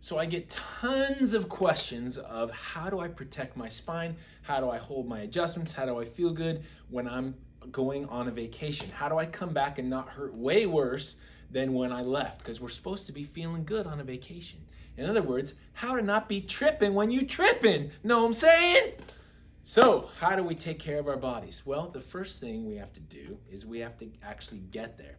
So I get tons of questions of how do I protect my spine? How do I hold my adjustments? How do I feel good when I'm going on a vacation? How do I come back and not hurt way worse than when I left? Because we're supposed to be feeling good on a vacation. In other words, how to not be tripping when you tripping. Know what I'm saying? So how do we take care of our bodies? Well, the first thing we have to do is we have to actually get there.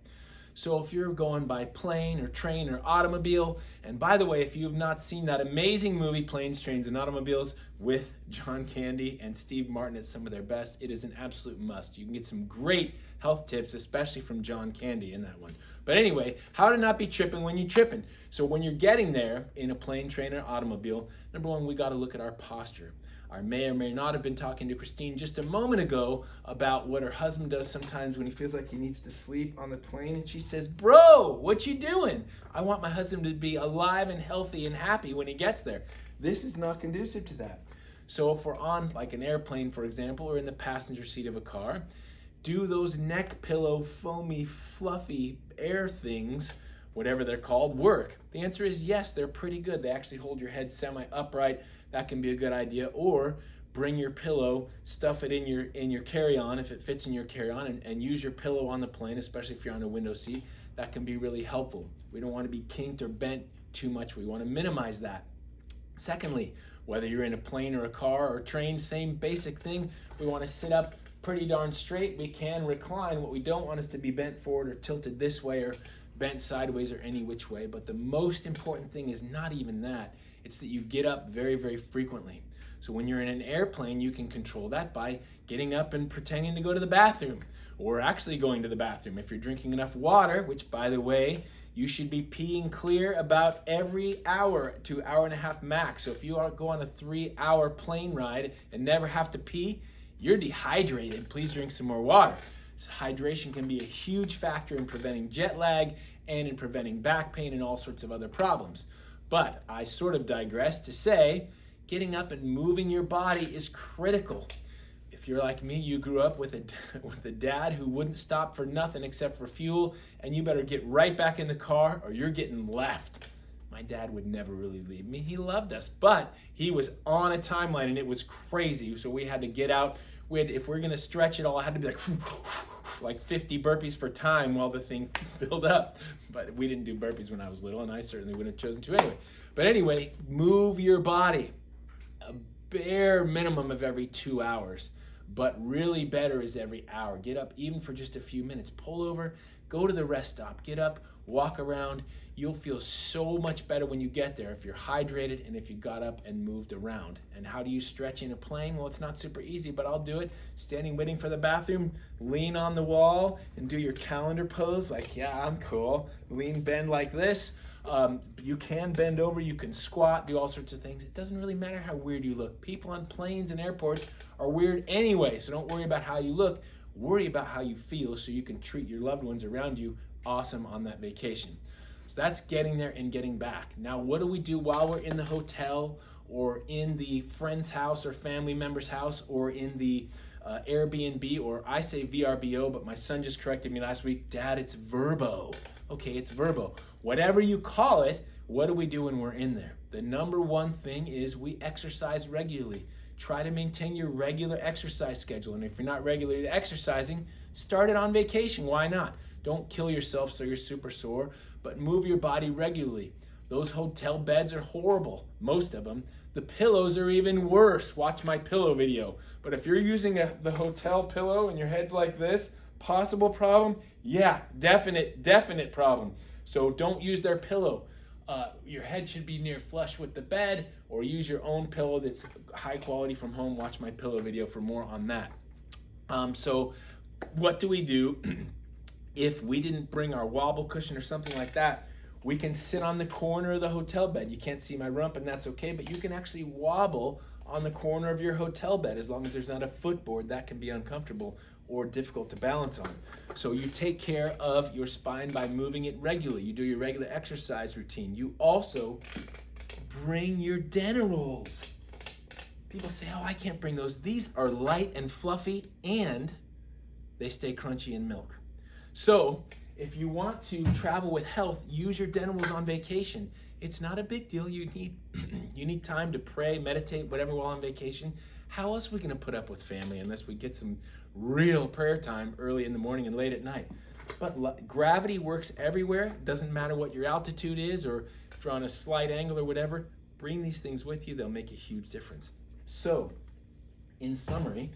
So if you're going by plane or train or automobile, and by the way, if you have not seen that amazing movie, Planes, Trains, and Automobiles, with John Candy and Steve Martin at some of their best, it is an absolute must. You can get some great health tips, especially from John Candy in that one. But anyway, how to not be tripping when you're tripping. So when you're getting there in a plane, train, or automobile, number one, we got to look at our posture. I may or may not have been talking to Christine just a moment ago about what her husband does sometimes when he feels like he needs to sleep on the plane. And she says, bro, what you doing? I want my husband to be alive and healthy and happy when he gets there. This is not conducive to that. So if we're on like an airplane, for example, or in the passenger seat of a car, do those neck pillow, foamy, fluffy air things, whatever they're called, work? The answer is yes, they're pretty good. They actually hold your head semi-upright. That can be a good idea. Or bring your pillow, stuff it in your carry-on if it fits in your carry-on, and use your pillow on the plane, especially if you're on a window seat. That can be really helpful. We don't want to be kinked or bent too much. We want to minimize that. Secondly, whether you're in a plane or a car or train, same basic thing. We want to sit up pretty darn straight. We can recline. What we don't want is to be bent forward or tilted this way or bent sideways or any which way. But the most important thing is not even that. It's that you get up very, very frequently. So when you're in an airplane, you can control that by getting up and pretending to go to the bathroom, or actually going to the bathroom. If you're drinking enough water, which by the way, you should be peeing clear about every hour to hour and a half max. So if you go on a 3-hour plane ride and never have to pee, you're dehydrated. Please drink some more water. So hydration can be a huge factor in preventing jet lag and in preventing back pain and all sorts of other problems. But I sort of digress to say, getting up and moving your body is critical. If you're like me, you grew up with a dad who wouldn't stop for nothing except for fuel, and you better get right back in the car or you're getting left. My dad would never really leave me. He loved us, but he was on a timeline and it was crazy. So we had to get out. If we're gonna stretch it all, I had to be like 50 burpees for time while the thing filled up. But we didn't do burpees when I was little, and I certainly wouldn't have chosen to anyway. But anyway, move your body. A bare minimum of every 2 hours, but really better is every hour. Get up even for just a few minutes. Pull over, go to the rest stop, get up, walk around. You'll feel so much better when you get there if you're hydrated and if you got up and moved around. And how do you stretch in a plane? Well, it's not super easy, but I'll do it. Standing waiting for the bathroom, lean on the wall and do your calendar pose like, yeah, I'm cool. Lean, bend like this. You can bend over, you can squat, do all sorts of things. It doesn't really matter how weird you look. People on planes and airports are weird anyway, so don't worry about how you look. Worry about how you feel so you can treat your loved ones around you awesome on that vacation. So that's getting there and getting back. Now, what do we do while we're in the hotel or in the friend's house or family member's house or in the Airbnb, or I say VRBO, but my son just corrected me last week. Dad, it's Verbo. Okay, it's Verbo. Whatever you call it, what do we do when we're in there? The number one thing is we exercise regularly. Try to maintain your regular exercise schedule. And if you're not regularly exercising, start it on vacation. Why not? Don't kill yourself so you're super sore, but move your body regularly. Those hotel beds are horrible, most of them. The pillows are even worse. Watch my pillow video. But if you're using the hotel pillow and your head's like this, possible problem? Yeah, definite problem. So don't use their pillow. Your head should be near flush with the bed, or use your own pillow that's high quality from home. Watch my pillow video for more on that. So what do we do if we didn't bring our wobble cushion or something like that? We can sit on the corner of the hotel bed. You can't see my rump, and that's okay, but you can actually wobble on the corner of your hotel bed as long as there's not a footboard. That can be uncomfortable or difficult to balance on. So you take care of your spine by moving it regularly. You do your regular exercise routine. You also bring your dinner rolls. People say, oh, I can't bring those. These are light and fluffy, and they stay crunchy in milk. So if you want to travel with health, use your dinner rolls on vacation. It's not a big deal. You need you need time to pray, meditate, whatever, while on vacation. How else are we going to put up with family unless we get some real prayer time early in the morning and late at night? But gravity works everywhere. Doesn't matter what your altitude is, or if you're on a slight angle or whatever. Bring these things with you. They'll make a huge difference. So, in summary,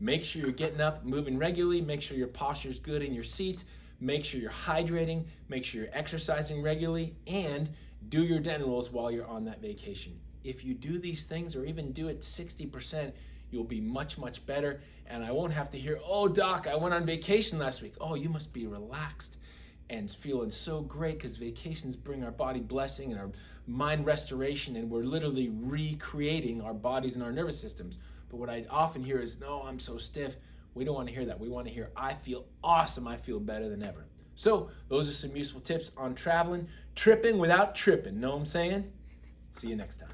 make sure you're getting up, moving regularly. Make sure your posture's good in your seats. Make sure you're hydrating. Make sure you're exercising regularly, and do your den rolls while you're on that vacation. If you do these things, or even do it 60%, you'll be much, much better. And I won't have to hear, "Oh, doc, I went on vacation last week." Oh, you must be relaxed and feeling so great, because vacations bring our body blessing and our mind restoration, and we're literally recreating our bodies and our nervous systems. But what I often hear is, "No, I'm so stiff." We don't want to hear that. We want to hear, "I feel awesome. I feel better than ever." So those are some useful tips on traveling, tripping without tripping. Know what I'm saying? See you next time.